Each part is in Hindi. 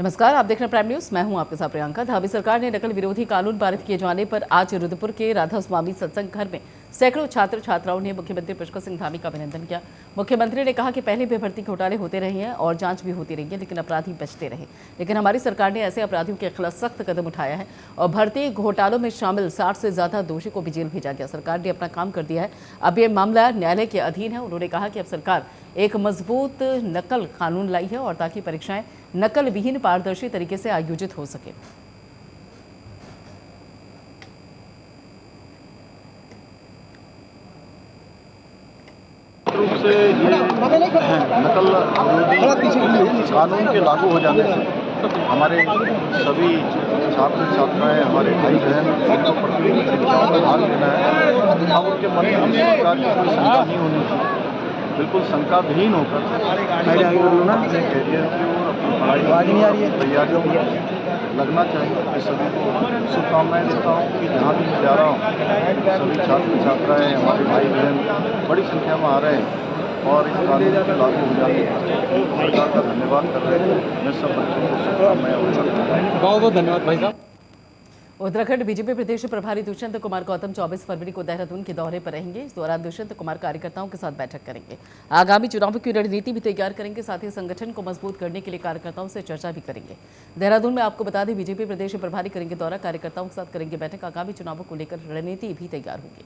नमस्कार, आप देख रहे हैं प्राइम न्यूज। मैं हूं आपके साथ प्रियंका। धामी सरकार ने नकल विरोधी कानून पारित किए जाने पर आज रुद्रपुर के राधा स्वामी सत्संग घर में सैकड़ों छात्र छात्राओं ने मुख्यमंत्री पुष्कर सिंह धामी का अभिनंदन किया। मुख्यमंत्री ने कहा कि पहले भी भर्ती घोटाले होते रहे हैं और जांच भी होती रही है, लेकिन अपराधी बचते रहे। लेकिन हमारी सरकार ने ऐसे अपराधियों के खिलाफ सख्त कदम उठाया है और भर्ती घोटालों में शामिल 60 से ज्यादा दोषी को भी जेल भेजा गया। सरकार ने अपना काम कर दिया है। अब ये मामला न्यायालय के अधीन है। उन्होंने कहा कि अब सरकार एक मजबूत नकल कानून लाई है और ताकि परीक्षाएं नकल विहीन पारदर्शी तरीके से आयोजित हो सके। रूप से ये नकल विरोधी कानून के लागू हो जाने से हमारे सभी छात्र छात्राएं, हमारे भाई बहन उनको प्रतियोगी परीक्षाओं में भाग लेना है। अब उनके मन में किसी प्रकार की कोई शंका नहीं होनी चाहिए। बिल्कुल शंका विहीन होकर अपने कैरियर की ओर, अपनी पढ़ाई तैयारियों में लगना चाहिए। मैं सभी को शुभकामनाएं देता हूँ कि जहाँ भी मैं जा रहा हूँ सभी छात्र छात्राएं, हमारे भाई बहन बड़ी संख्या में आ रहे हैं और इस कानून के लागू हो जाने पर सरकार का धन्यवाद कर रहे हैं। मैं सब बच्चों को शुभकामनाएं करता हूँ। बहुत बहुत धन्यवाद भाई साहब। उत्तराखंड बीजेपी प्रदेश प्रभारी दुष्यंत कुमार गौतम 24 फरवरी को देहरादून के दौरे पर रहेंगे। इस दौरान दुष्यंत कुमार कार्यकर्ताओं के साथ बैठक करेंगे। आगामी चुनावों की रणनीति भी तैयार करेंगे। साथ ही संगठन को मजबूत करने के लिए कार्यकर्ताओं से चर्चा भी करेंगे। देहरादून में आपको बता दें, बीजेपी प्रदेश प्रभारी करेंगे दौरा, कार्यकर्ताओं के साथ करेंगे बैठक। आगामी चुनावों को लेकर रणनीति भी तैयार होगी।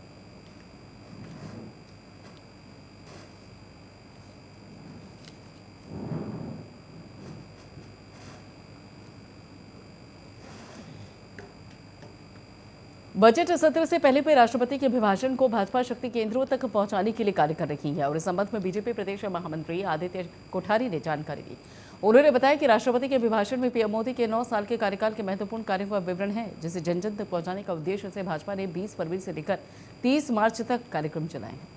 बजट सत्र से पहले पे राष्ट्रपति के अभिभाषण को भाजपा शक्ति केंद्रों तक पहुंचाने के लिए कार्य कर रही है और इस संबंध में बीजेपी प्रदेश महामंत्री आदित्य कोठारी ने जानकारी दी। उन्होंने बताया कि राष्ट्रपति के अभिभाषण में पीएम मोदी के 9 साल के कार्यकाल के महत्वपूर्ण कार्यों का विवरण है, जिसे जन जन तक पहुंचाने का उद्देश्य से भाजपा ने 20 फरवरी से लेकर 30 मार्च तक कार्यक्रम चलाए हैं।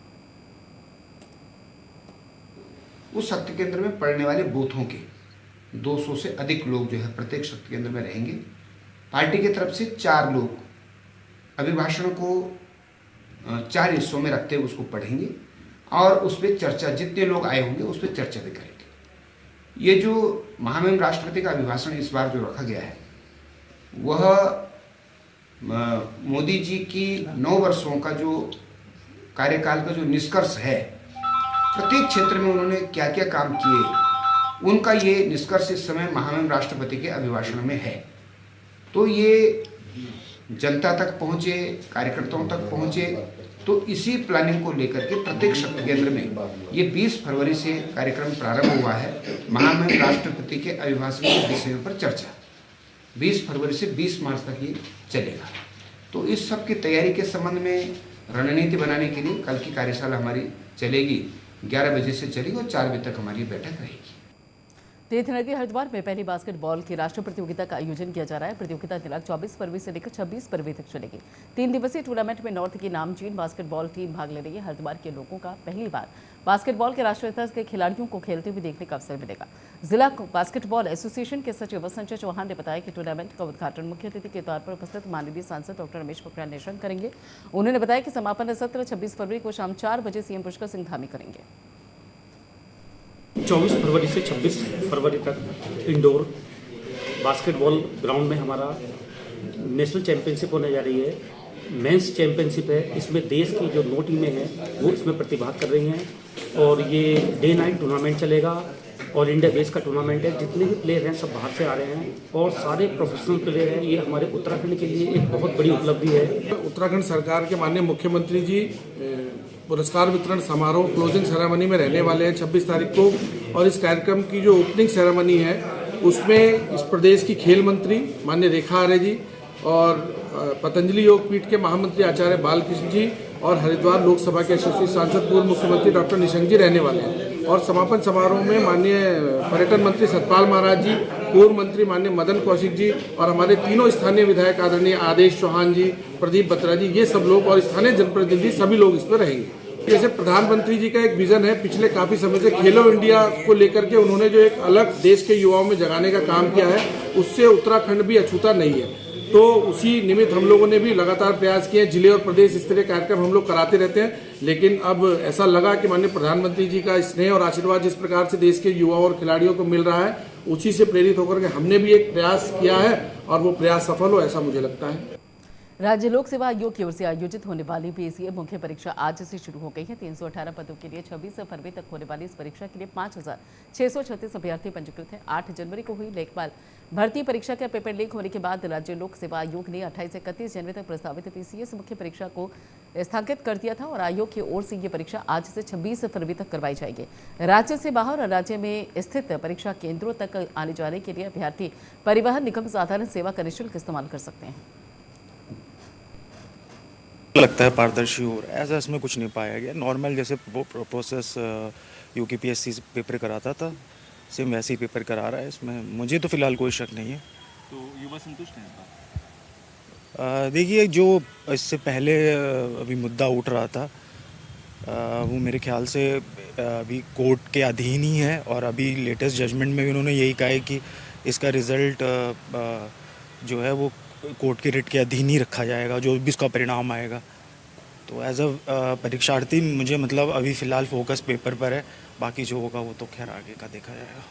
उस शक्ति केंद्र में पड़ने वाले बूथों के 200 से अधिक लोग जो है प्रत्येक शक्ति केंद्र में रहेंगे। पार्टी की तरफ से 4 लोग अभिभाषण को 4 हिस्सों में रखते हुए उसको पढ़ेंगे और उस पर चर्चा, जितने लोग आए होंगे उस पर चर्चा भी करेंगे। ये जो महामहिम राष्ट्रपति का अभिभाषण इस बार जो रखा गया है वह मोदी जी की 9 वर्षों का जो कार्यकाल का जो निष्कर्ष है, प्रत्येक क्षेत्र में उन्होंने क्या क्या काम किए, उनका ये निष्कर्ष इस समय महामहिम राष्ट्रपति के अभिभाषण में है। तो ये जनता तक पहुंचे, कार्यकर्ताओं तक पहुंचे। तो इसी प्लानिंग को लेकर के प्रत्येक शक्ति केंद्र में ये 20 फरवरी से कार्यक्रम प्रारंभ हुआ है। महामहिम राष्ट्रपति के अभिभाषण के विषयों पर चर्चा 20 फरवरी से 20 मार्च तक ये चलेगा। तो इस सब की तैयारी के संबंध में रणनीति बनाने के लिए कल की कार्यशाला हमारी चलेगी। 11 बजे से चलेगी और 4 बजे तक हमारी बैठक रहेगी। तीर्थनगरी हरिद्वार में पहली बास्केटबॉल की राष्ट्रीय प्रतियोगिता का आयोजन किया जा रहा है। प्रतियोगिता दिनांक 24 फरवरी से लेकर 26 फरवरी तक चलेगी। 3 दिवसीय टूर्नामेंट में नॉर्थ की नामचीन बास्केटबॉल टीम भाग ले रही है। हरिद्वार के लोगों का पहली बार बास्केटबॉल के राष्ट्रीय स्तर के खिलाड़ियों को खेलते हुए देखने का अवसर मिलेगा। जिला बास्केटबॉल एसोसिएशन के सचिव संजय चौहान ने बताया कि टूर्नामेंट का उद्घाटन मुख्य अतिथि के तौर पर उपस्थित माननीय सांसद डॉक्टर रमेश पोखरियाल निशंक करेंगे। उन्होंने बताया कि समापन सत्र 26 फरवरी को शाम 4 बजे सीएम पुष्कर सिंह धामी करेंगे। 24 फरवरी से 26 फरवरी तक इंडोर बास्केटबॉल ग्राउंड में हमारा नेशनल चैंपियनशिप होने जा रही है। मेंस चैंपियनशिप है। इसमें देश की जो 9 टीमें हैं वो इसमें प्रतिभाग कर रही हैं और ये डे नाइट टूर्नामेंट चलेगा। ऑल इंडिया बेस का टूर्नामेंट है। जितने भी प्लेयर हैं सब बाहर से आ रहे हैं और सारे प्रोफेशनल प्लेयर हैं। ये हमारे उत्तराखंड के लिए एक बहुत बड़ी उपलब्धि है। उत्तराखंड सरकार के माननीय मुख्यमंत्री जी पुरस्कार वितरण समारोह क्लोजिंग सेरेमनी में रहने वाले हैं 26 तारीख को, और इस कार्यक्रम की जो ओपनिंग सेरेमनी है उसमें इस प्रदेश की खेल मंत्री माननीय रेखा आर्य जी और पतंजलि योग पीठ के महामंत्री आचार्य बालकृष्ण जी और हरिद्वार लोकसभा के यशस्वी सांसद पूर्व मुख्यमंत्री डॉक्टर निशंक जी रहने वाले हैं। और समापन समारोह में माननीय पर्यटन मंत्री सतपाल महाराज जी, पूर्व मंत्री माननीय मदन कौशिक जी और हमारे तीनों स्थानीय विधायक आदरणीय आदेश चौहान जी, प्रदीप बत्रा जी, ये सब लोग और स्थानीय जनप्रतिनिधि सभी लोग इसमें रहेंगे। जैसे प्रधानमंत्री जी का एक विजन है, पिछले काफी समय से खेलो इंडिया को लेकर के उन्होंने जो एक अलग देश के युवाओं में जगाने का काम किया है, उससे उत्तराखंड भी अछूता नहीं है। तो उसी निमित्त हम लोगों ने भी लगातार प्रयास किए। जिले और प्रदेश स्तरीय कार्यक्रम हम लोग कराते रहते हैं, लेकिन अब ऐसा लगा कि माननीय प्रधानमंत्री जी का स्नेह और आशीर्वाद जिस प्रकार से देश के युवाओं और खिलाड़ियों को मिल रहा है उसी से प्रेरित होकर के हमने भी एक प्रयास किया है और वो प्रयास सफल हो, ऐसा मुझे लगता है। राज्य लोक सेवा आयोग की ओर से आयोजित होने वाली पीएससीए मुख्य परीक्षा आज से शुरू हो गई है। 318 पदों के लिए 26 फरवरी तक होने वाली इस परीक्षा के लिए 5,636 अभ्यर्थी पंजीकृत हैं। 8 जनवरी को हुई लेखपाल भर्ती परीक्षा का पेपर लीक होने के बाद राज्य लोक सेवा आयोग ने 28 से 31 जनवरी तक प्रस्तावित पीसीएस मुख्य परीक्षा को स्थगित कर दिया था और आयोग की ओर से ये परीक्षा आज से 26 फरवरी तक करवाई जाएगी। राज्य से बाहर और राज्य में स्थित परीक्षा केंद्रों तक आने जाने के लिए अभ्यर्थी परिवहन निगम साधारण सेवा का निःशुल्क इस्तेमाल कर सकते हैं। लगता है पारदर्शी हो रहा है, ऐसा इसमें कुछ नहीं पाया गया। नॉर्मल जैसे वो प्रोसेस यूकेपीएससी से पेपर कराता था, सेम वैसे ही पेपर करा रहा है। इसमें मुझे तो फिलहाल कोई शक नहीं है। तो युवा संतुष्ट हैं? देखिए, जो इससे पहले अभी मुद्दा उठ रहा था वो मेरे ख्याल से अभी कोर्ट के अधीन ही है और अभी लेटेस्ट जजमेंट में भी उन्होंने यही कहा है कि इसका रिज़ल्ट जो है वो कोर्ट के रिट के अधीन ही रखा जाएगा, जो भी इसका परिणाम आएगा। तो एज अ परीक्षार्थी मुझे मतलब अभी फ़िलहाल फोकस पेपर पर है, बाकी जो होगा वो तो खैर आगे का देखा जाएगा।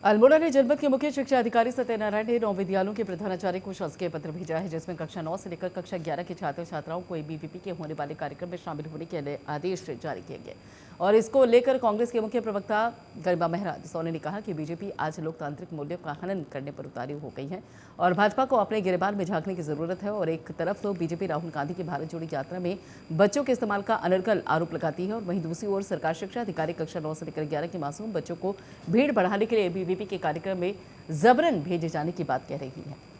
अल्मोड़ा ने जनपद के मुख्य शिक्षा अधिकारी सत्यनारायण ने 9 विद्यालयों के प्रधानाचार्य को शासकीय पत्र भेजा है, जिसमें कक्षा 9 से लेकर कक्षा 11 के छात्र छात्राओं को एबीवीपी के होने वाले कार्यक्रम में शामिल होने के आदेश जारी किए गए। और इसको लेकर कांग्रेस के मुख्य प्रवक्ता गरिमा महराज सोनी ने कहा कि बीजेपी आज लोकतांत्रिक मूल्यों का हनन करने पर उतारी हो गई है और भाजपा को अपने गिरबान में झांकने की जरूरत है। और एक तरफ तो बीजेपी राहुल गांधी की भारत जोड़ो यात्रा में बच्चों के इस्तेमाल का अनर्गल आरोप लगाती है और वहीं दूसरी ओर सरकार शिक्षा अधिकारी कक्षा 9 से लेकर 11 के मासूम बच्चों को भीड़ बढ़ाने के लिए एबीवीपी के कार्यक्रम में जबरन भेजे जाने की बात कह रही है।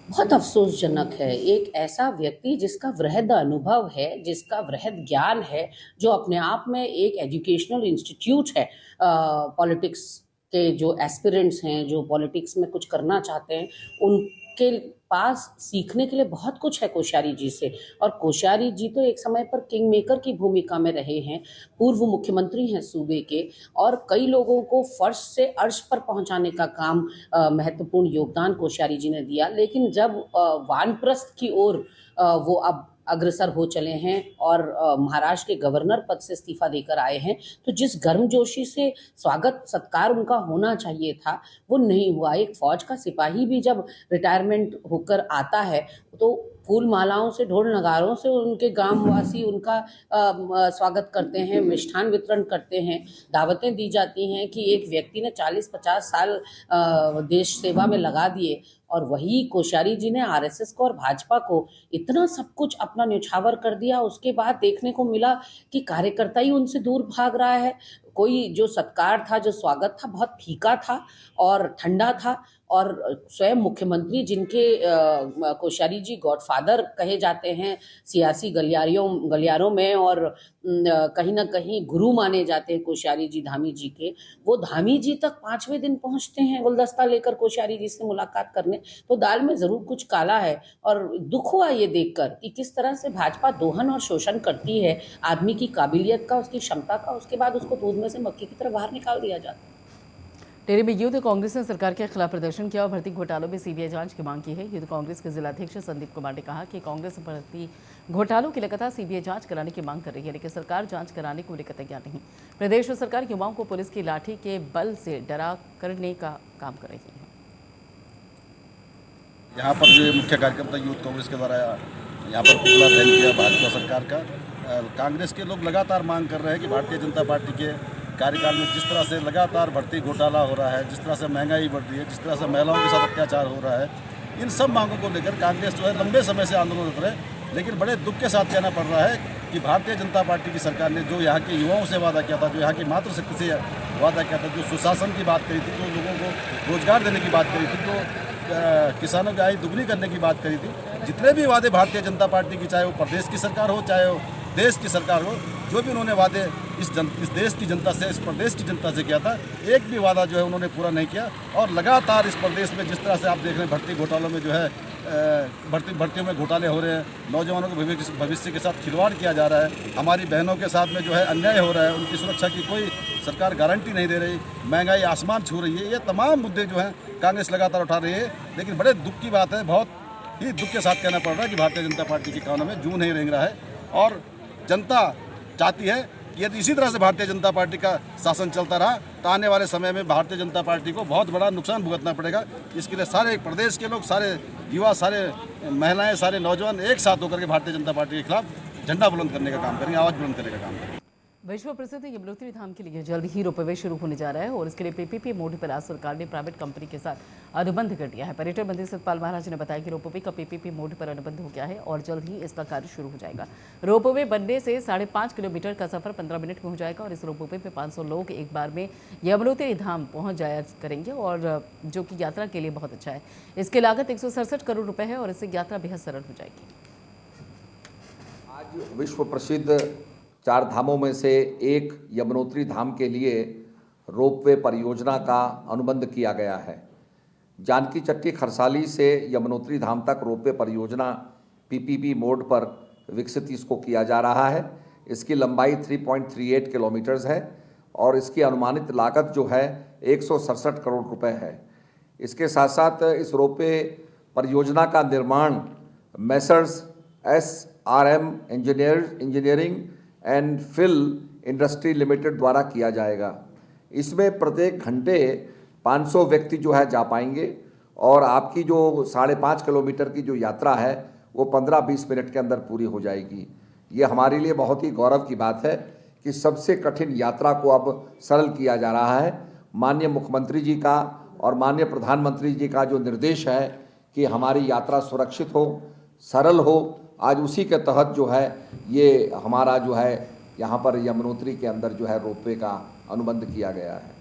बहुत अफसोसजनक है। एक ऐसा व्यक्ति जिसका वृहद अनुभव है, जिसका वृहद ज्ञान है, जो अपने आप में एक एजुकेशनल इंस्टीट्यूट है, पॉलिटिक्स के जो एस्पिरेंट्स हैं, जो पॉलिटिक्स में कुछ करना चाहते हैं, उनके पास सीखने के लिए बहुत कुछ है कोश्यारी जी से। और कोश्यारी जी तो एक समय पर किंग मेकर की भूमिका में रहे हैं, पूर्व मुख्यमंत्री हैं सूबे के और कई लोगों को फर्श से अर्श पर पहुंचाने का काम महत्वपूर्ण योगदान कोश्यारी जी ने दिया। लेकिन जब वानप्रस्थ की ओर वो अब अग्रसर हो चले हैं और महाराष्ट्र के गवर्नर पद से इस्तीफा देकर आए हैं, तो जिस गर्मजोशी से स्वागत सत्कार उनका होना चाहिए था वो नहीं हुआ। एक फौज का सिपाही भी जब रिटायरमेंट होकर आता है तो फूल मालाओं से, ढोल नगारों से उनके गांववासी उनका स्वागत करते हैं, मिष्ठान वितरण करते हैं, दावतें दी जाती हैं कि एक व्यक्ति ने 40-50 साल देश सेवा में लगा दिए। और वही कोश्यारी जी ने आरएसएस को और भाजपा को इतना सब कुछ अपना न्यौछावर कर दिया। उसके बाद देखने को मिला कि कार्यकर्ता ही उनसे दूर भाग रहा है। कोई जो सत्कार था, जो स्वागत था, बहुत फीका था और ठंडा था। और स्वयं मुख्यमंत्री जिनके कोश्यारी जी गॉडफादर कहे जाते हैं सियासी गलियारों में और कहीं ना कहीं गुरु माने जाते हैं कोश्यारी जी धामी जी के, वो धामी जी तक 5वें दिन पहुंचते हैं गुलदस्ता लेकर कोश्यारी जी से मुलाकात करने। तो दाल में ज़रूर कुछ काला है। और दुख हुआ ये देखकर कि किस तरह से भाजपा दोहन और शोषण करती है आदमी की काबिलियत का, उसकी क्षमता का, उसके बाद उसको दूध में से मक्खी की तरह बाहर निकाल दिया जाता है। टेरी में यूथ कांग्रेस ने सरकार के खिलाफ प्रदर्शन किया और भर्ती घोटालों में सीबीआई जांच की मांग की है। यूथ कांग्रेस के जिलाध्यक्ष संदीप कुमार ने कहा कि कांग्रेस भर्ती घोटालों की लगातार सीबीआई जांच कराने की मांग कर रही है, लेकिन सरकार जांच कराने को लेकर तैयार नहीं। प्रदेश सरकार युवाओं को पुलिस की लाठी के बल से डरा करने का काम कर रही है। यहाँ पर जो मुख्य कार्यक्रम था यूथ कांग्रेस के द्वारा यहाँ पर पुतला दहन किया भाजपा सरकार का। कांग्रेस के लोग लगातार मांग कर रहे हैं कि भारतीय जनता पार्टी के कार्यकाल में जिस तरह से लगातार भर्ती घोटाला हो रहा है, जिस तरह से महंगाई बढ़ रही है, जिस तरह से महिलाओं के साथ अत्याचार हो रहा है, इन सब मांगों को लेकर कांग्रेस जो है लंबे समय से आंदोलनरत रहे। लेकिन बड़े दुख के साथ कहना पड़ रहा है कि भारतीय जनता पार्टी की सरकार ने जो यहाँ के युवाओं से वादा किया था, जो यहाँ की मातृशक्ति से वादा किया था, जो सुशासन की बात करी थी, जो लोगों को रोजगार देने की बात करी थी, जो किसानों की आय दुगनी करने की बात करी थी, जितने भी वादे भारतीय जनता पार्टी की, चाहे वो प्रदेश की सरकार हो, चाहे वो देश की सरकार हो, जो भी उन्होंने वादे इस देश की जनता से, इस प्रदेश की जनता से किया था, एक भी वादा जो है उन्होंने पूरा नहीं किया। और लगातार इस प्रदेश में जिस तरह से आप देख रहे हैं भर्ती घोटालों में जो है भर्तियों में घोटाले हो रहे हैं, नौजवानों के भविष्य के साथ खिलवाड़ किया जा रहा है, हमारी बहनों के साथ में जो है अन्याय हो रहा है, उनकी सुरक्षा की कोई सरकार गारंटी नहीं दे रही, महंगाई आसमान छू रही है। ये तमाम मुद्दे जो हैं कांग्रेस लगातार उठा रही है। लेकिन बड़े दुख की बात है, बहुत ही दुख के साथ कहना पड़ रहा है कि भारतीय जनता पार्टी के कानों में जूं नहीं रेंग रहा है और जनता चाहती है कि यदि इसी तरह से भारतीय जनता पार्टी का शासन चलता रहा तो आने वाले समय में भारतीय जनता पार्टी को बहुत बड़ा नुकसान भुगतना पड़ेगा। इसके लिए सारे प्रदेश के लोग, सारे युवा, सारे महिलाएं, सारे नौजवान एक साथ होकर के भारतीय जनता पार्टी के खिलाफ झंडा बुलंद करने का काम करेंगे, आवाज़ बुलंद करने का काम करेंगे। विश्व प्रसिद्ध यमुनोत्री धाम के लिए जल्द ही रोपवे शुरू होने जा रहा है और इसके लिए पीपीपी मोड पर आज सरकार ने प्राइवेट कंपनी के साथ अनुबंध कर दिया है। पर्यटन मंत्री सतपाल महाराज ने बताया कि रोपवे का पीपीपी मोड पर अनुबंध हो गया है और जल्द ही इसका कार्य शुरू हो जाएगा। रोपवे बनने से 5.5 किलोमीटर का सफर 15 मिनट में हो जाएगा और इस रोपवे में 500 लोग एक बार में यमुनोत्री धाम पहुंच जाया करेंगे और जो कि यात्रा के लिए बहुत अच्छा है। इसकी लागत 167 करोड़ रुपए है और इससे यात्रा बेहद सरल हो जाएगी। आज विश्व प्रसिद्ध 4 धामों में से एक यमुनोत्री धाम के लिए रोपवे परियोजना का अनुबंध किया गया है। जानकी चट्टी खरसाली से यमुनोत्री धाम तक रोपवे परियोजना पीपीपी मोड पर विकसित इसको किया जा रहा है। इसकी लंबाई 3.38 किलोमीटर्स है और इसकी अनुमानित लागत जो है 167 करोड़ रुपए है। इसके साथ साथ इस रोपवे परियोजना का निर्माण मेसर्स SRM इंजीनियरिंग एंड फिल इंडस्ट्री लिमिटेड द्वारा किया जाएगा। इसमें प्रत्येक घंटे 500 व्यक्ति जो है जा पाएंगे और आपकी जो 5.5 किलोमीटर की जो यात्रा है वो 15-20 मिनट के अंदर पूरी हो जाएगी। ये हमारे लिए बहुत ही गौरव की बात है कि सबसे कठिन यात्रा को अब सरल किया जा रहा है। माननीय मुख्यमंत्री जी का और माननीय प्रधानमंत्री जी का जो निर्देश है कि हमारी यात्रा सुरक्षित हो, सरल हो, आज उसी के तहत जो है ये हमारा जो है यहाँ पर यमुनोत्री के अंदर जो है रोपवे का अनुबंध किया गया है।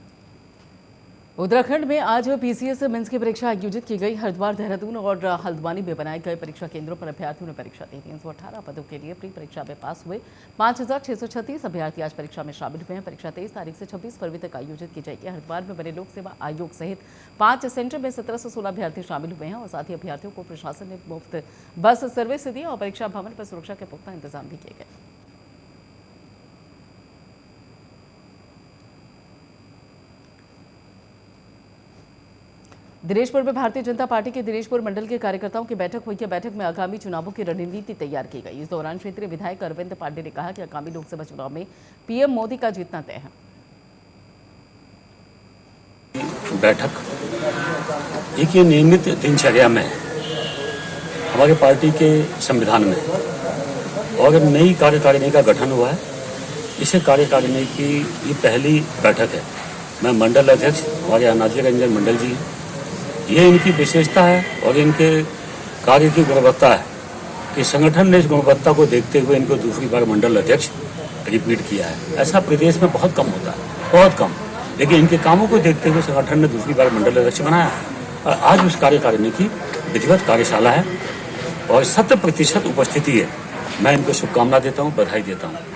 उत्तराखंड में आज पीसीएस मेंस की परीक्षा आयोजित की गई। हरिद्वार, देहरादून और हल्द्वानी में बनाए गए परीक्षा केंद्रों पर अभ्यर्थियों ने परीक्षा दी। 318 पदों के लिए प्री परीक्षा में पास हुए 5,636 अभ्यर्थी आज परीक्षा में शामिल हुए हैं। परीक्षा 23 तारीख से 26 फरवरी तक आयोजित की जाएगी। हरिद्वार में बने लोक सेवा आयोग सहित 5 सेंटर में 1716 अभ्यर्थी शामिल हुए हैं और साथ ही अभ्यर्थियों को प्रशासन ने मुफ्त बस सर्विस दी और परीक्षा भवन पर सुरक्षा के पुख्ता इंतजाम भी किए गए। दिनेशपुर में भारतीय जनता पार्टी के दिनेशपुर मंडल के कार्यकर्ताओं की बैठक हुई है। बैठक में आगामी चुनावों की रणनीति तैयार की गई। इस दौरान क्षेत्रीय विधायक अरविंद पांडे ने कहा कि आगामी लोकसभा चुनाव में पीएम मोदी का जीतना तय है। बैठक एक ये नियमित दिनचर्या में हमारे पार्टी के संविधान में और नई कार्यकारिणी का गठन हुआ है। इसे कार्यकारिणी की ये पहली बैठक है। मैं मंडल अध्यक्ष हमारे अनाजी रंजन मंडल जी, ये इनकी विशेषता है और इनके कार्य की गुणवत्ता है कि संगठन ने इस गुणवत्ता को देखते हुए इनको दूसरी बार मंडल अध्यक्ष रिपीट किया है। ऐसा प्रदेश में बहुत कम होता है, बहुत कम, लेकिन इनके कामों को देखते हुए संगठन ने दूसरी बार मंडल अध्यक्ष बनाया है। और आज उस कार्यकारिणी की विधिवत कार्यशाला है और 100% उपस्थिति है। मैं इनको शुभकामना देता हूँ, बधाई देता हूँ।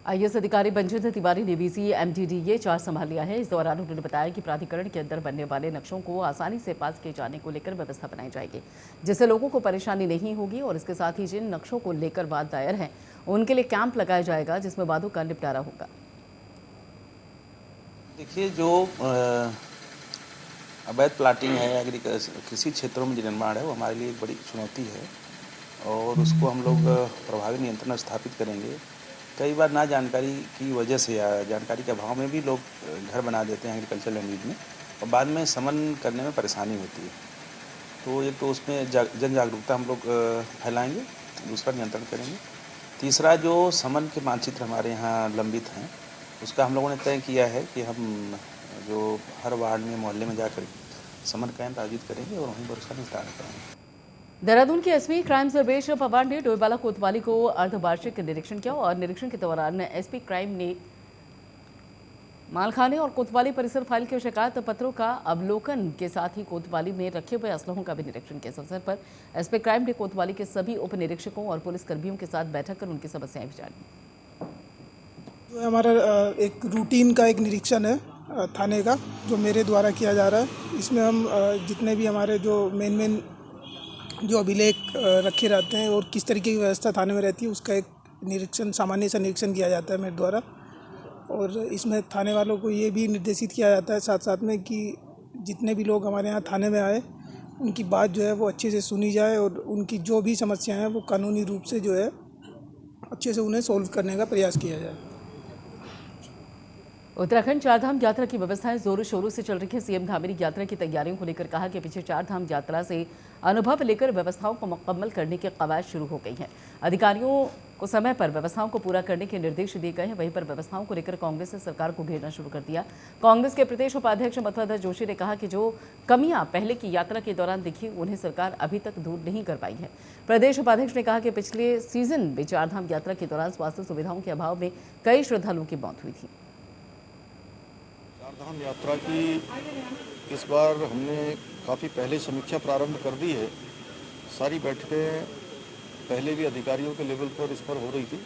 आईएएस अधिकारी बंजिंदर तिवारी ने बीसी MDDA चार्ज संभाल लिया है। इस दौरान उन्होंने बताया कि प्राधिकरण के अंदर बनने वाले नक्शों को आसानी से पास किए जाने को लेकर व्यवस्था बनाई जाएगी, जिससे लोगों को परेशानी नहीं होगी और इसके साथ ही जिन नक्शों को लेकर वाद दायर हैं उनके लिए कैंप लगाया जाएगा जिसमें वादों का निपटारा होगा। देखिए, जो अवैध प्लाटिंग है, कृषि क्षेत्रों में जो निर्माण है वो हमारे लिए एक बड़ी चुनौती है और उसको हम लोग प्रभावी नियंत्रण स्थापित करेंगे। कई बार ना जानकारी की वजह से या जानकारी के अभाव में भी लोग घर बना देते हैं एग्रीकल्चर लैंग्वेज में और बाद में समन करने में परेशानी होती है। तो एक तो उसमें जन जागरूकता हम लोग फैलाएंगे, दूसरा नियंत्रण करेंगे, तीसरा जो समन के मानचित्र हमारे यहाँ लंबित हैं उसका हम लोगों ने तय किया है कि हम जो हर वार्ड में मोहल्ले में जाकर समन कैंप आयोजित करेंगे और वहीं पर उसका निपटारा करेंगे। देहरादून के एसपी क्राइम सर्वेश पवार ने डोईवाला कोतवाली को अर्धवार्षिक निरीक्षण किया और निरीक्षण के दौरान एसपी क्राइम ने मालखाने और कोतवाली परिसर फाइल के शिकायत पत्रों का अवलोकन के साथ ही कोतवाली में रखे हुए असलहों का भी निरीक्षण किया। इस अवसर पर एसपी क्राइम ने कोतवाली के सभी उप निरीक्षकों और पुलिस कर्मियों के साथ बैठक कर उनकी समस्याएं भी जानी। हमारा एक रूटीन का एक निरीक्षण है थाने का जो मेरे द्वारा किया जा रहा है। इसमें हम जितने भी हमारे जो मेन जो अभिलेख रखे रहते हैं और किस तरीके की व्यवस्था थाने में रहती है उसका एक निरीक्षण, सामान्य सा निरीक्षण किया जाता है मेरे द्वारा। और इसमें थाने वालों को ये भी निर्देशित किया जाता है साथ साथ में कि जितने भी लोग हमारे यहाँ थाने में आए उनकी बात जो है वो अच्छे से सुनी जाए और उनकी जो भी समस्याएं हैं वो कानूनी रूप से जो है अच्छे से उन्हें सॉल्व करने का प्रयास किया जाए। उत्तराखंड चारधाम यात्रा की व्यवस्थाएं जोरों शोरों से चल रही है। सीएम धामी ने यात्रा की तैयारियों को लेकर कहा कि पीछे चारधाम यात्रा से अनुभव लेकर व्यवस्थाओं को मुकम्मल करने की कवायद शुरू हो गई है। अधिकारियों को समय पर व्यवस्थाओं को पूरा करने के निर्देश दिए गए हैं। वहीं पर व्यवस्थाओं को लेकर कांग्रेस ने सरकार को घेरना शुरू कर दिया। कांग्रेस के प्रदेश उपाध्यक्ष मथुरादास जोशी ने कहा कि जो कमियां पहले की यात्रा के दौरान दिखी उन्हें सरकार अभी तक दूर नहीं कर पाई है। प्रदेश उपाध्यक्ष ने कहा कि पिछले सीजन में चारधाम यात्रा के दौरान स्वास्थ्य सुविधाओं के अभाव में कई श्रद्धालुओं की मौत हुई थी। चारधाम यात्रा की इस बार हमने काफ़ी पहले समीक्षा प्रारंभ कर दी है। सारी बैठकें पहले भी अधिकारियों के लेवल पर इस पर हो रही थी।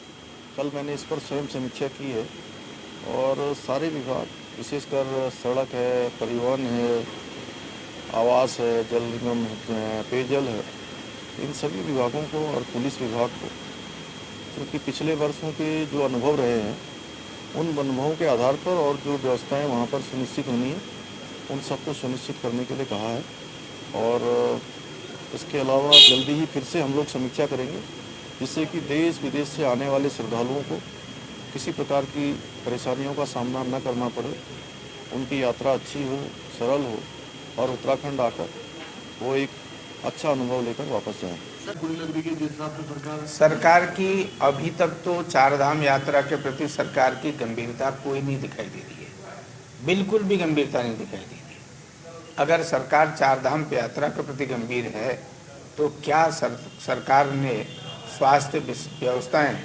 कल मैंने इस पर स्वयं समीक्षा की है और सारे विभाग, विशेषकर सड़क है, परिवहन है, आवास है, जल निगम है, पेयजल है, इन सभी विभागों को और पुलिस विभाग को, क्योंकि पिछले वर्षों के जो अनुभव रहे हैं उन अनुभवों के आधार पर और जो व्यवस्थाएं वहाँ पर सुनिश्चित होनी है उन सबको सुनिश्चित करने के लिए कहा है। और इसके अलावा जल्दी ही फिर से हम लोग समीक्षा करेंगे जिससे कि देश विदेश से आने वाले श्रद्धालुओं को किसी प्रकार की परेशानियों का सामना न करना पड़े, उनकी यात्रा अच्छी हो, सरल हो और उत्तराखंड आकर वो एक अच्छा अनुभव लेकर वापस जाएं। सरकार की अभी तक तो चारधाम यात्रा के प्रति सरकार की गंभीरता कोई नहीं दिखाई दे रही है, बिल्कुल भी गंभीरता नहीं दिखाई दे रही है। अगर सरकार चारधाम यात्रा के प्रति गंभीर है तो क्या सरकार ने स्वास्थ्य व्यवस्थाएं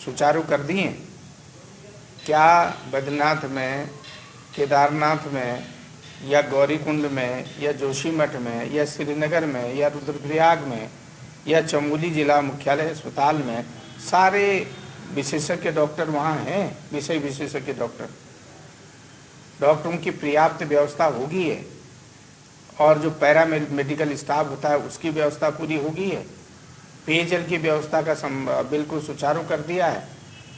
सुचारू कर दी हैं? क्या बद्रीनाथ में, केदारनाथ में या गौरीकुंड में या जोशीमठ में या श्रीनगर में या रुद्रप्रयाग में या चमोली जिला मुख्यालय अस्पताल में सारे विशेषज्ञ डॉक्टर वहाँ हैं? विषय विशेषज्ञ डॉक्टरों की पर्याप्त व्यवस्था होगी है और जो पैरा मेडिकल स्टाफ होता है उसकी व्यवस्था पूरी होगी है। पेयजल की व्यवस्था का बिल्कुल सुचारू कर दिया है।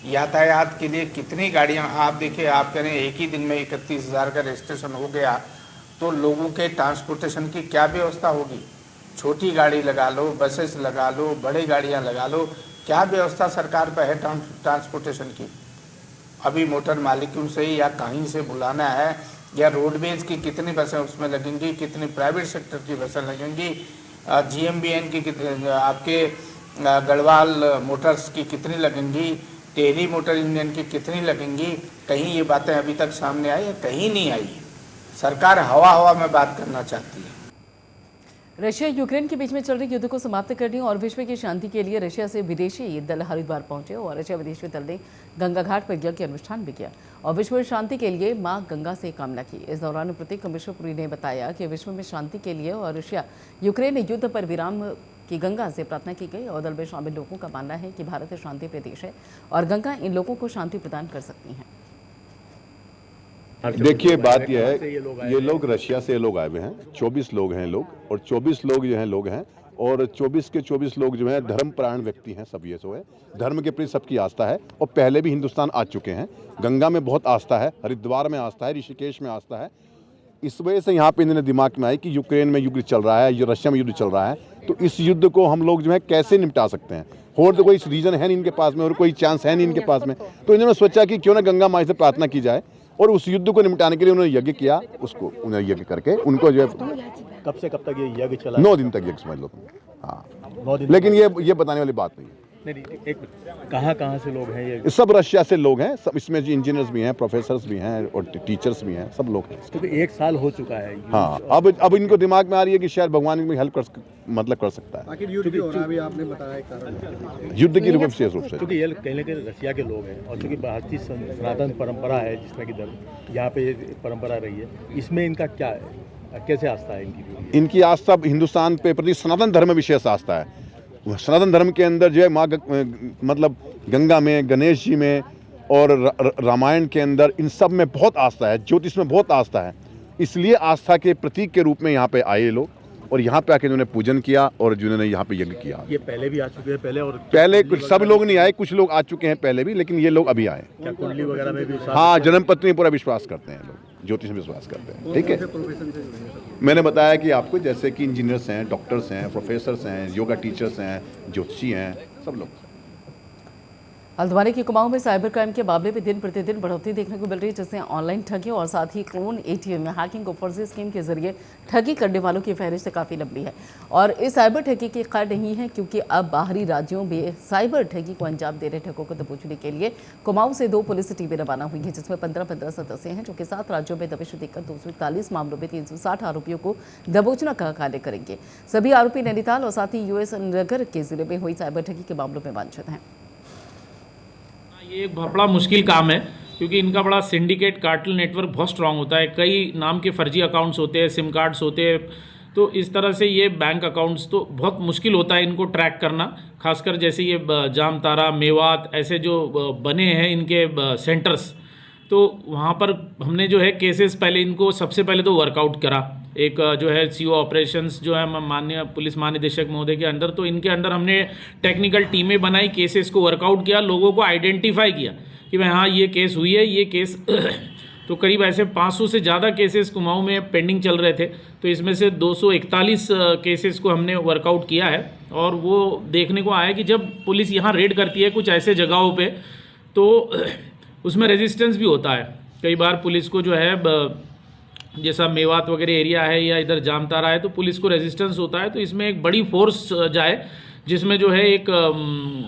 यातायात के लिए कितनी गाड़ियाँ, आप देखिए, आप कह रहे हैं एक ही दिन में 31,000 का रजिस्ट्रेशन हो गया तो लोगों के ट्रांसपोर्टेशन की क्या व्यवस्था होगी? छोटी गाड़ी लगा लो, बसेस लगा लो, बड़ी गाड़ियाँ लगा लो, क्या व्यवस्था सरकार पर है ट्रांसपोर्टेशन की? अभी मोटर मालिकों से या कहीं से बुलाना है या रोडवेज की कितनी बसें उसमें लगेंगी, कितनी प्राइवेट सेक्टर की बसें लगेंगी, GMBN की कितनी, आपके गढ़वाल मोटर्स की कितनी लगेंगी, टेहरी मोटर यूनियन की कितनी लगेंगी? कहीं ये बातें अभी तक सामने आई है? कहीं नहीं आई। सरकार हवा में बात करना चाहती है। रशिया यूक्रेन के बीच में चल रहे युद्ध को समाप्त करने और विश्व की शांति के लिए रशिया से विदेशी दल हरिद्वार पहुंचे और रशिया विदेशी दल ने गंगा घाट पर यज्ञ अनुष्ठान भी किया और विश्व शांति के लिए मां गंगा से कामना की। इस दौरान प्रतीक मिश्रपुरी ने बताया कि विश्व में शांति के लिए और रशिया यूक्रेन युद्ध पर विराम की गंगा से प्रार्थना की गई और दल में शामिल लोगों का मानना है कि भारत शांति प्रिय देश है और गंगा इन लोगों को शांति प्रदान कर सकती है। देखिए, बात यह है, ये लोग रशिया से लोग आए हुए हैं, 24 लोग हैं लोग, और 24 लोग जो हैं लोग हैं और 24 के 24 लोग जो हैं धर्मपरायण व्यक्ति हैं। सब ये सो है, धर्म के प्रति सबकी आस्था है और पहले भी हिंदुस्तान आ चुके हैं। गंगा में बहुत आस्था है, हरिद्वार में आस्था है, ऋषिकेश में आस्था है। इस वजह से यहाँ पे इन्होंने दिमाग में आई कि यूक्रेन में युद्ध चल रहा है, रशिया में युद्ध चल रहा है, तो इस युद्ध को हम लोग जो है कैसे निपटा सकते हैं। और तो कोई रीजन है नहीं इनके पास में और कोई चांस है नहीं इनके पास में, तो इन्होंने सोचा कि क्यों ना गंगा माई से प्रार्थना की जाए और उस युद्ध को निपटाने के लिए उन्होंने यज्ञ किया। उसको उन्हें यज्ञ करके उनको जो है कब से कब तक ये यज्ञ चला? 9 दिन तक यज्ञ समझ लो। हाँ, 9 दिन। लेकिन ये बताने वाली बात नहीं है। नहीं, एक कहाँ से लोग हैं ये? सब रशिया से लोग हैं, सब इसमें इंजीनियर्स भी हैं, प्रोफेसर्स भी हैं और टीचर्स भी हैं, सब लोग हैं। तो 1 साल हो चुका है। हाँ, अब इनको दिमाग में आ रही है कि शायद भगवान भी हेल्प कर सकता है। आखिर युद्ध क्यों हो रहा है? अभी आपने बताया कारण युद्ध की विशेष रूप से, क्योंकि ये कहीं ना कहीं रशिया के लोग हैं और चूँकि भारतीय सनातन परंपरा है जिसमें कि यहाँ पे परंपरा रही है, इसमें इनका क्या है, कैसे आस्था है इनकी? इनकी आस्था हिंदुस्तान पे प्रति सनातन धर्म में विशेष आस्था है। सनातन धर्म के अंदर जो है माँ मतलब गंगा में, गणेश जी में और रामायण के अंदर इन सब में बहुत आस्था है, ज्योतिष में बहुत आस्था है। इसलिए आस्था के प्रतीक के रूप में यहाँ पे आए लोग और यहाँ पे आके इन्होंने पूजन किया और जिन्होंने यहाँ पे यज्ञ किया। ये पहले भी आ चुके हैं? पहले सब लोग नहीं आए, कुछ लोग आ चुके हैं पहले भी, लेकिन ये लोग अभी आए। क्या कुंडली वगैरह में भी? हाँ, जन्म पत्नी पूरा विश्वास करते हैं लोग, ज्योतिष में विश्वास करते हैं। ठीक है, मैंने बताया कि आपको जैसे कि इंजीनियर्स हैं, डॉक्टर्स हैं, प्रोफेसर्स हैं, योगा टीचर्स हैं, ज्योतिषी हैं, सब लोग। हल्द्वानी के कुमाऊं में साइबर क्राइम के मामले में दिन प्रतिदिन बढ़ोतरी देखने को मिल रही है, जिससे ऑनलाइन ठगी और साथ ही क्लोन एटीएम में हैकिंग और फर्जी स्कीम के जरिए ठगी करने वालों की फहरिस्त काफ़ी लंबी है। और इस साइबर ठगी की खैर नहीं है, क्योंकि अब बाहरी राज्यों में साइबर ठगी को अंजाम दे रहे ठगों को दबोचने के लिए कुमाऊं से 2 पुलिस टीमें रवाना हुई हैं, जिसमें 15-15 सदस्य हैं, जो कि 7 राज्यों में दबिश देकर 241 मामलों में 360 आरोपियों को दबोचना का कार्य करेंगे। सभी आरोपी नैनीताल और साथ ही यूएस नगर के जिले में हुई साइबर ठगी के मामलों में वांछित हैं। ये एक बड़ा मुश्किल काम है, क्योंकि इनका बड़ा सिंडिकेट कार्टेल नेटवर्क बहुत स्ट्रांग होता है। कई नाम के फर्जी अकाउंट्स होते हैं, सिम कार्ड्स होते हैं, तो इस तरह से ये बैंक अकाउंट्स तो बहुत मुश्किल होता है इनको ट्रैक करना। खासकर जैसे ये जामतारा, मेवात ऐसे जो बने हैं इनके सेंटर्स, तो वहाँ पर हमने जो है केसेस पहले इनको सबसे पहले तो वर्कआउट करा। एक जो है सीओ ऑपरेशंस जो है माननीय पुलिस महानिदेशक महोदय के अंदर, तो इनके अंदर हमने टेक्निकल टीमें बनाई, केसेस को वर्कआउट किया, लोगों को आइडेंटिफाई किया कि भाई हाँ ये केस हुई है, ये केस तो करीब ऐसे 500 से ज़्यादा केसेस कुमाऊं में पेंडिंग चल रहे थे, तो इसमें से 241 केसेस को हमने वर्कआउट किया है। और वो देखने को आया कि जब पुलिस यहाँ रेड करती है कुछ ऐसे जगहों पे, तो उसमें रेजिस्टेंस भी होता है। कई बार पुलिस को जो है जैसा मेवात वगैरह एरिया है या इधर जामतारा है, तो पुलिस को रेजिस्टेंस होता है, तो इसमें एक बड़ी फोर्स जाए जिसमें जो है एक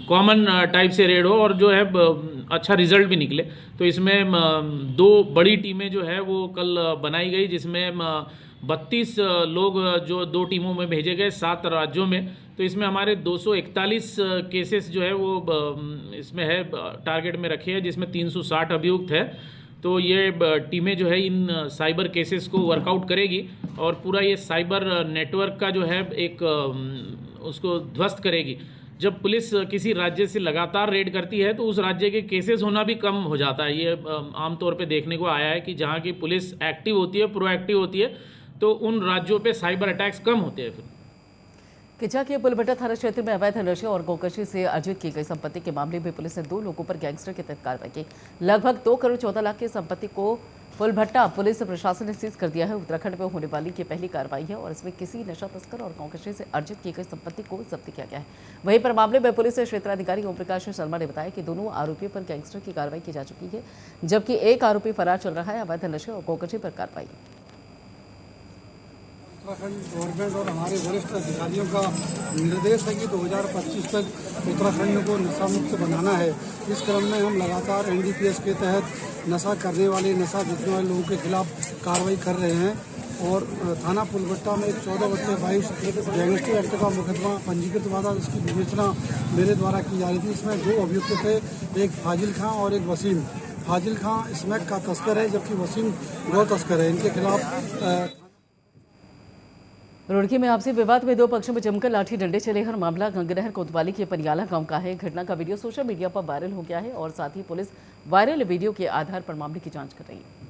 कॉमन टाइप से रेड हो और जो है अच्छा रिजल्ट भी निकले। तो इसमें 2 बड़ी टीमें जो है वो कल बनाई गई, जिसमें 32 लोग जो 2 टीमों में भेजे गए 7 राज्यों में। तो इसमें हमारे 241 केसेस जो है वो इसमें है टारगेट में रखे हैं, जिसमें 360 अभियुक्त है। तो ये टीमें जो है इन साइबर केसेस को वर्कआउट करेगी और पूरा ये साइबर नेटवर्क का जो है एक उसको ध्वस्त करेगी। जब पुलिस किसी राज्य से लगातार रेड करती है तो उस राज्य के केसेस होना भी कम हो जाता है। ये आमतौर पे देखने को आया है कि जहाँ की पुलिस एक्टिव होती है, प्रोएक्टिव होती है, तो उन राज्यों पे साइबर अटैक्स कम होते हैं। फिर किचा के पुलभट्टा थाना क्षेत्र में अवैध नशे और गोकशी से अर्जित की गई संपत्ति के मामले में पुलिस ने 2 लोगों पर गैंगस्टर के तहत कार्रवाई की। लगभग 2 करोड़ 14 लाख की संपत्ति को पुलभट्टा पुलिस प्रशासन ने सीज कर दिया है। उत्तराखंड में होने वाली ये पहली कार्रवाई है और इसमें किसी नशा तस्कर और गोकशी से अर्जित की गई संपत्ति को जब्त किया गया है। वहीं पर मामले में पुलिस क्षेत्राधिकारी ओम प्रकाश शर्मा ने बताया कि दोनों आरोपियों पर गैंगस्टर की कार्रवाई की जा चुकी है, जबकि एक आरोपी फरार चल रहा है। अवैध नशे और गोकशी पर कार्रवाई उत्तराखंड गवर्नमेंट और हमारे वरिष्ठ अधिकारियों का निर्देश है कि 2025 तक उत्तराखंड को नशा मुक्त बनाना है। इस क्रम में हम लगातार एनडीपीएस के तहत नशा करने वाले, नशा बेचने वाले लोगों के खिलाफ कार्रवाई कर रहे हैं। और थाना पुलभट्टा में एक 14/22 गैंगस्टर एक्ट का मुकदमा पंजीकृत हुआ था, उसकी विवेचना मेरे द्वारा की जा रही थी। इसमें 2 अभियुक्त थे, एक फाजिल खां और एक वसीम। फाजिल खां स्मैक का तस्कर है, जबकि वसीम गौ तस्कर है। इनके खिलाफ रुड़की में आपसी विवाद में 2 पक्षों में जमकर लाठी डंडे चले। हर मामला गंगनहर कोतवाली के पनियाला गांव का है। घटना का वीडियो सोशल मीडिया पर वायरल हो गया है और साथ ही पुलिस वायरल वीडियो के आधार पर मामले की जांच कर रही है।